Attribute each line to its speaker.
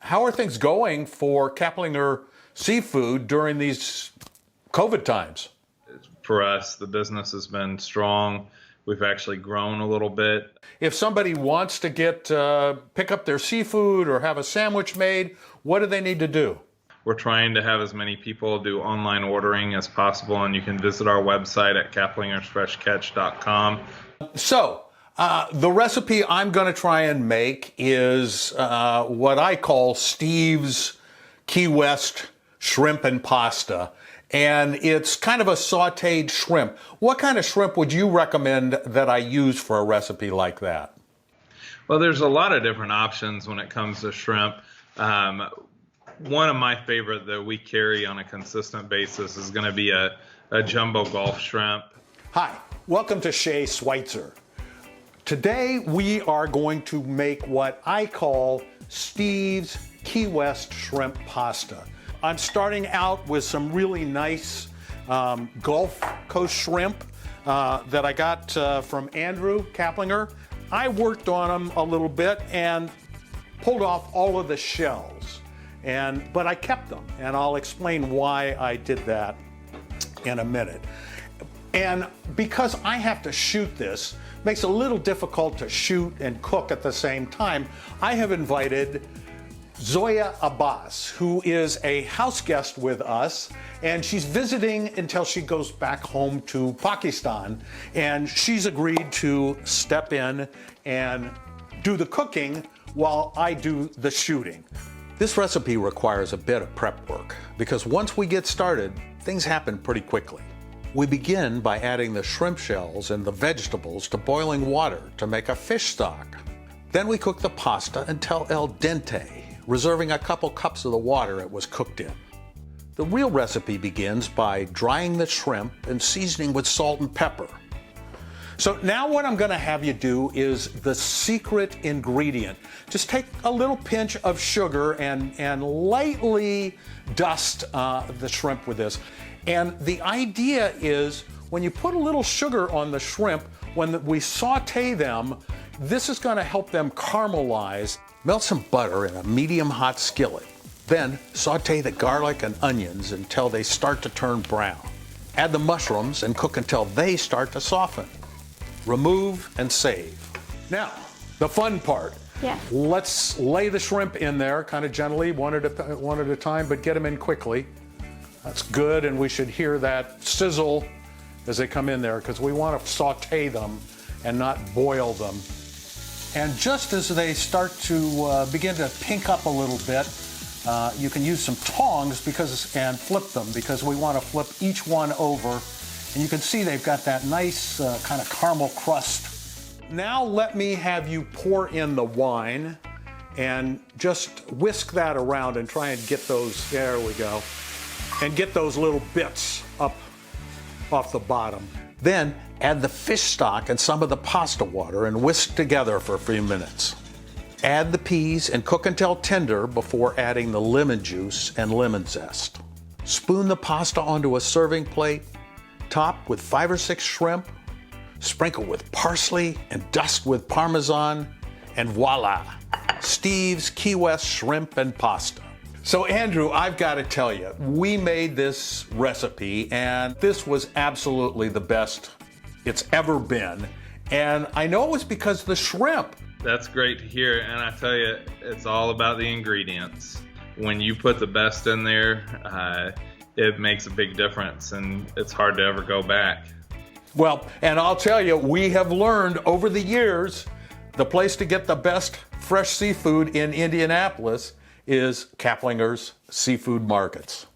Speaker 1: how are things going for Caplinger Seafood during these COVID times?
Speaker 2: For us, the business has been strong. We've actually grown a little bit.
Speaker 1: If somebody wants to pick up their seafood or have a sandwich made, what do they need to do?
Speaker 2: We're trying to have as many people do online ordering as possible, and you can visit our website at caplingersfreshcatch.com.
Speaker 1: So, the recipe I'm going to try and make is what I call Steve's Key West shrimp and pasta. And it's kind of a sautéed shrimp. What kind of shrimp would you recommend that I use for a recipe like that?
Speaker 2: Well, there's a lot of different options when it comes to shrimp. One of my favorite that we carry on a consistent basis is going to be a jumbo Gulf shrimp.
Speaker 1: Hi, welcome to Shea Schweitzer. Today we are going to make what I call Steve's Key West shrimp pasta. I'm starting out with some really nice Gulf Coast shrimp that I got from Andrew Caplinger. I worked on them a little bit and pulled off all of the shells, but I kept them, and I'll explain why I did that in a minute. And because I have to shoot this, makes it a little difficult to shoot and cook at the same time, I have invited Zoya Abbas, who is a house guest with us, and she's visiting until she goes back home to Pakistan, and she's agreed to step in and do the cooking while I do the shooting. This recipe requires a bit of prep work because once we get started, things happen pretty quickly. We begin by adding the shrimp shells and the vegetables to boiling water to make a fish stock. Then we cook the pasta until al dente, reserving a couple cups of the water it was cooked in. The real recipe begins by drying the shrimp and seasoning with salt and pepper. So now what I'm going to have you do is the secret ingredient. Just take a little pinch of sugar and lightly dust the shrimp with this. And the idea is when you put a little sugar on the shrimp, when we saute them, this is going to help them caramelize. Melt some butter in a medium-hot skillet. Then saute the garlic and onions until they start to turn brown. Add the mushrooms and cook until they start to soften. Remove and save. Now, the fun part.
Speaker 3: Yeah.
Speaker 1: Let's lay the shrimp in there kind of gently, one at a time, but get them in quickly. That's good, and we should hear that sizzle as they come in there because we want to saute them and not boil them. And just as they start to begin to pink up a little bit, you can use some tongs and flip them because we want to flip each one over. And you can see they've got that nice kind of caramel crust. Now let me have you pour in the wine and just whisk that around and try and get those, there we go, and get those little bits up off the bottom. Then add the fish stock and some of the pasta water and whisk together for a few minutes. Add the peas and cook until tender before adding the lemon juice and lemon zest. Spoon the pasta onto a serving plate, top with 5 or 6 shrimp, sprinkle with parsley and dust with Parmesan, and voila, Steve's Key West shrimp and pasta. So Andrew, I've got to tell you, we made this recipe and this was absolutely the best it's ever been. And I know it was because of the shrimp.
Speaker 2: That's great to hear, and I tell you, it's all about the ingredients. When you put the best in there, it makes a big difference, and it's hard to ever go back.
Speaker 1: Well, and I'll tell you, we have learned over the years, the place to get the best fresh seafood in Indianapolis is Caplinger's Seafood Markets.